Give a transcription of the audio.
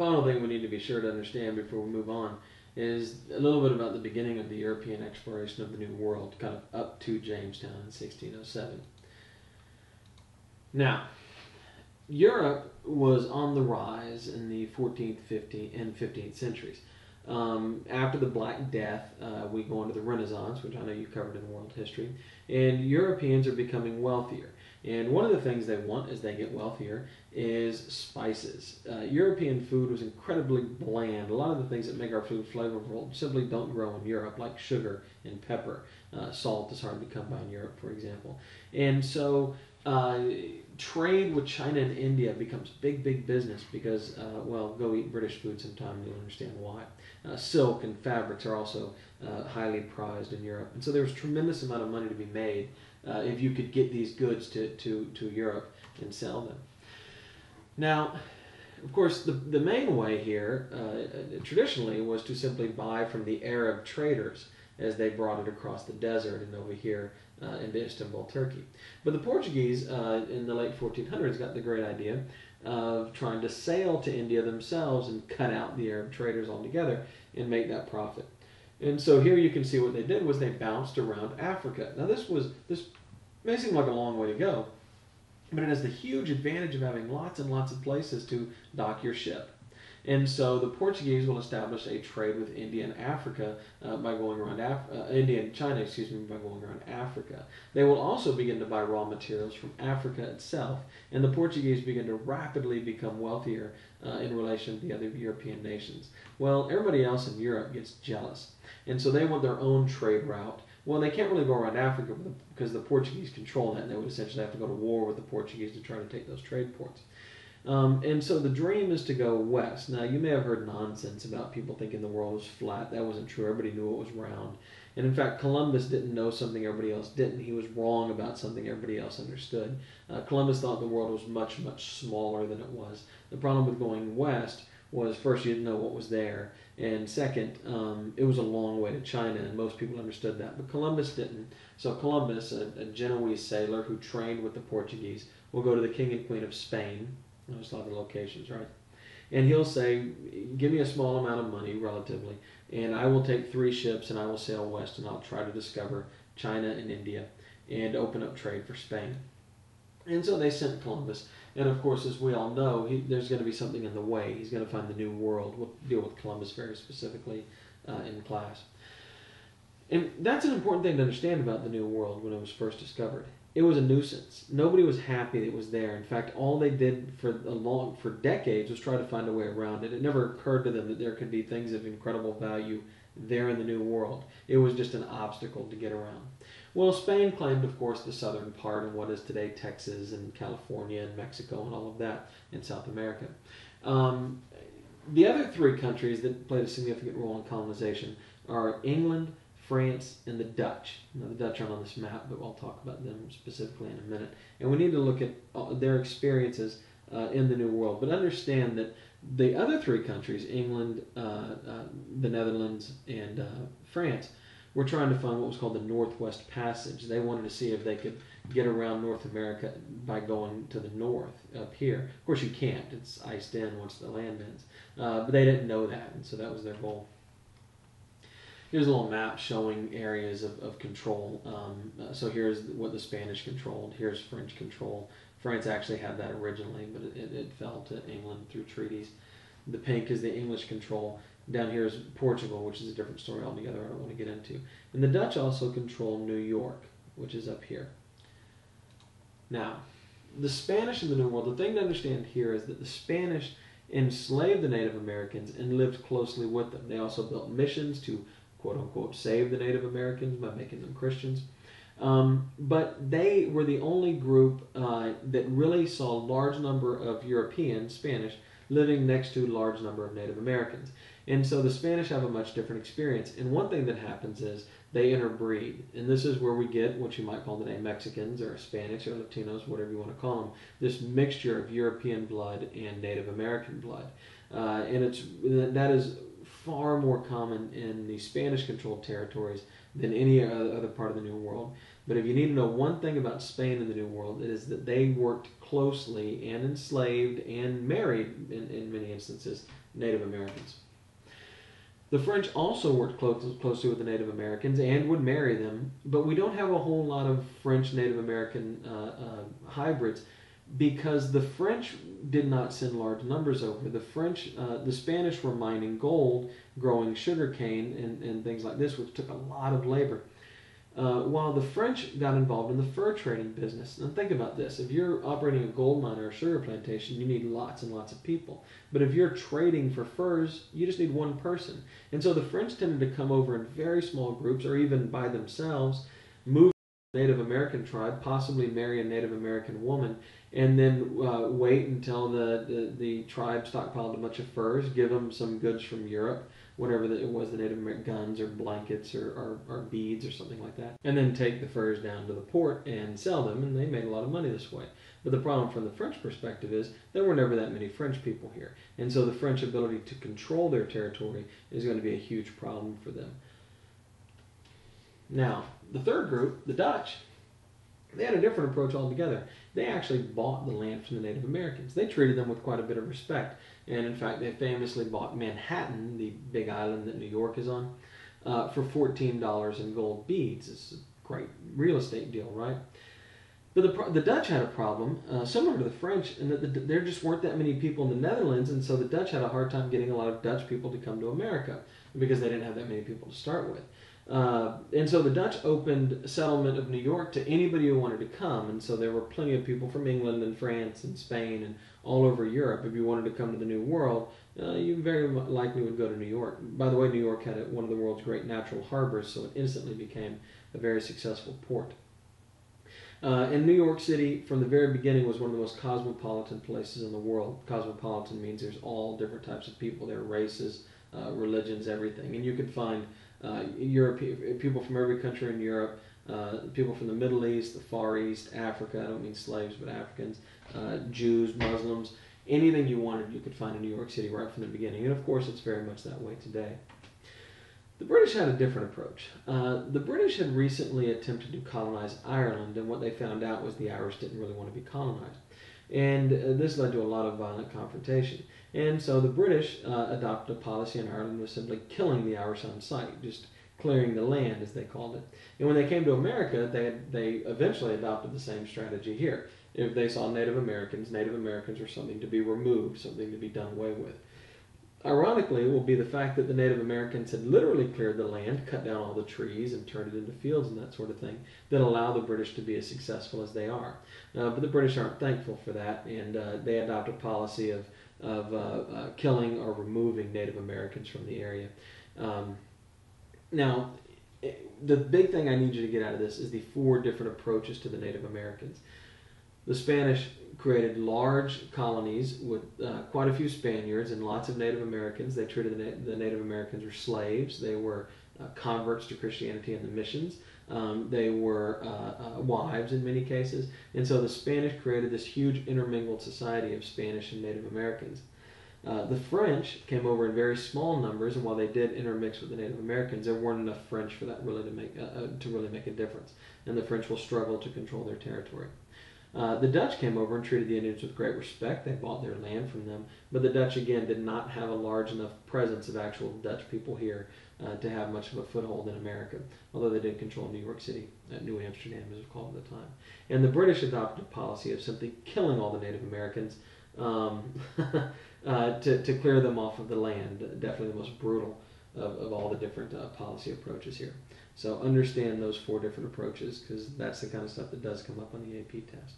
final thing we need to be sure to understand before we move on is a little bit about the beginning of the European exploration of the New World, kind of up to Jamestown in 1607. Now, Europe was on the rise in the 14th, 15th, and 15th centuries. After the Black Death, we go into the Renaissance, which I know you covered in world history, and Europeans are becoming wealthier. And one of the things they want as they get wealthier is spices. European food was incredibly bland. A lot of the things that make our food flavorful simply don't grow in Europe, like sugar and pepper. Salt is hard to come by in Europe, for example. And so trade with China and India becomes big business because, well, go eat British food sometime and you'll understand why. Silk and fabrics are also highly prized in Europe. And so there was a tremendous amount of money to be made if you could get these goods to Europe and sell them. Now, of course, the main way here traditionally was to simply buy from the Arab traders as they brought it across the desert and over here into Istanbul, Turkey. But the Portuguese in the late 1400s got the great idea of trying to sail to India themselves and cut out the Arab traders altogether and make that profit. And so here you can see what they did was they bounced around Africa. Now this may seem like a long way to go, but it has the huge advantage of having lots and lots of places to dock your ship. And so the Portuguese will establish a trade with India and Africa by going around India and China, by going around Africa. They will also begin to buy raw materials from Africa itself, and the Portuguese begin to rapidly become wealthier in relation to the other European nations. Well, everybody else in Europe gets jealous, and so they want their own trade route. Well, they can't really go around Africa because the Portuguese control that, and they would essentially have to go to war with the Portuguese to try to take those trade ports. And so the dream is to go west. Now, you may have heard nonsense about people thinking the world was flat. That wasn't true. Everybody knew it was round. And in fact, Columbus didn't know something everybody else didn't. He was wrong about something everybody else understood. Columbus thought the world was much, much smaller than it was. The problem with going west was, first, you didn't know what was there. And second, it was a long way to China, and most people understood that. But Columbus didn't. So Columbus, a Genoese sailor who trained with the Portuguese, will go to the king and queen of Spain. There's a lot of locations, right? And he'll say, give me a small amount of money, relatively, and I will take 3 ships and I will sail west and I'll try to discover China and India and open up trade for Spain. And so they sent Columbus. And of course, as we all know, there's going to be something in the way. He's going to find the New World. We'll deal with Columbus very specifically in class. And that's an important thing to understand about the New World when it was first discovered. It was a nuisance. Nobody was happy that it was there. In fact, all they did for decades was try to find a way around it. It never occurred to them that there could be things of incredible value there in the New World. It was just an obstacle to get around. Well, Spain claimed, of course, the southern part of what is today Texas and California and Mexico and all of that in South America. The other 3 countries that played a significant role in colonization are England, France, and the Dutch. Now, the Dutch aren't on this map, but I'll talk about them specifically in a minute. And we need to look at their experiences in the New World. But understand that the other 3 countries, England, the Netherlands, and France, were trying to find what was called the Northwest Passage. They wanted to see if they could get around North America by going to the north up here. Of course, you can't. It's iced in once the land ends. But they didn't know that, and so that was their goal. Here's a little map showing areas of control. So here's what the Spanish controlled. Here's French control. France actually had that originally, but it fell to England through treaties. The pink is the English control. Down here is Portugal, which is a different story altogether I don't want to get into. And the Dutch also control New York, which is up here. Now, the Spanish in the New World, the thing to understand here is that the Spanish enslaved the Native Americans and lived closely with them. They also built missions to quote-unquote save the Native Americans by making them Christians. But they were the only group that really saw a large number of Europeans, Spanish, living next to a large number of Native Americans. And so the Spanish have a much different experience. And one thing that happens is they interbreed. And this is where we get what you might call today Mexicans or Hispanics or Latinos, whatever you want to call them, this mixture of European blood and Native American blood. And that is far more common in the Spanish-controlled territories than any other part of the New World. But if you need to know one thing about Spain in the New World, it is that they worked closely and enslaved and married, in many instances, Native Americans. The French also worked closely with the Native Americans and would marry them, but we don't have a whole lot of French Native American hybrids because the French did not send large numbers over. The Spanish were mining gold, growing sugarcane, and things like this, which took a lot of labor. While the French got involved in the fur trading business. And think about this. If you're operating a gold mine or a sugar plantation, you need lots and lots of people. But if you're trading for furs, you just need one person. And so the French tended to come over in very small groups or even by themselves, move to a Native American tribe, possibly marry a Native American woman, and then wait until the tribe stockpiled a bunch of furs, give them some goods from Europe, whatever it was, the Native American guns or blankets or beads or something like that, and then take the furs down to the port and sell them, and they made a lot of money this way. But the problem from the French perspective is there were never that many French people here, and so the French ability to control their territory is going to be a huge problem for them. Now, the third group, the Dutch, they had a different approach altogether. They actually bought the land from the Native Americans. They treated them with quite a bit of respect. And in fact, they famously bought Manhattan, the big island that New York is on, for $14 in gold beads. It's a great real estate deal, right? But the Dutch had a problem, similar to the French, in that there just weren't that many people in the Netherlands, and so the Dutch had a hard time getting a lot of Dutch people to come to America because they didn't have that many people to start with. And so the Dutch opened settlement of New York to anybody who wanted to come, and so there were plenty of people from England and France and Spain and all over Europe. If you wanted to come to the New World, you very likely would go to New York. By the way, New York had one of the world's great natural harbors, so it instantly became a very successful port. And New York City, from the very beginning, was one of the most cosmopolitan places in the world. Cosmopolitan means there's all different types of people. There are races, religions, everything. And you could find people from every country in Europe, people from the Middle East, the Far East, Africa. I don't mean slaves, but Africans, Jews, Muslims. Anything you wanted, you could find in New York City right from the beginning. And of course, it's very much that way today. The British had a different approach. The British had recently attempted to colonize Ireland, and what they found out was the Irish didn't really want to be colonized. And this led to a lot of violent confrontation. And so the British adopted a policy in Ireland of simply killing the Irish on sight, just clearing the land, as they called it. And when they came to America, they eventually adopted the same strategy here. If they saw Native Americans were something to be removed, something to be done away with. Ironically, will be the fact that the Native Americans had literally cleared the land, cut down all the trees, and turned it into fields and that sort of thing, that allow the British to be as successful as they are. But the British aren't thankful for that, and they adopt a policy of killing or removing Native Americans from the area. Now, the big thing I need you to get out of this is the 4 different approaches to the Native Americans. The Spanish created large colonies with quite a few Spaniards and lots of Native Americans. They treated the Native Americans as slaves. They were converts to Christianity and the missions. They were wives in many cases. And so the Spanish created this huge intermingled society of Spanish and Native Americans. The French came over in very small numbers, and while they did intermix with the Native Americans, there weren't enough French for that really to really make a difference. And the French will struggle to control their territory. The Dutch came over and treated the Indians with great respect. They bought their land from them. But the Dutch, again, did not have a large enough presence of actual Dutch people here to have much of a foothold in America, although they did control New York City, New Amsterdam as it was called at the time. And the British adopted a policy of simply killing all the Native Americans to clear them off of the land. Definitely the most brutal of all the different policy approaches here. So understand those 4 different approaches, because that's the kind of stuff that does come up on the AP test.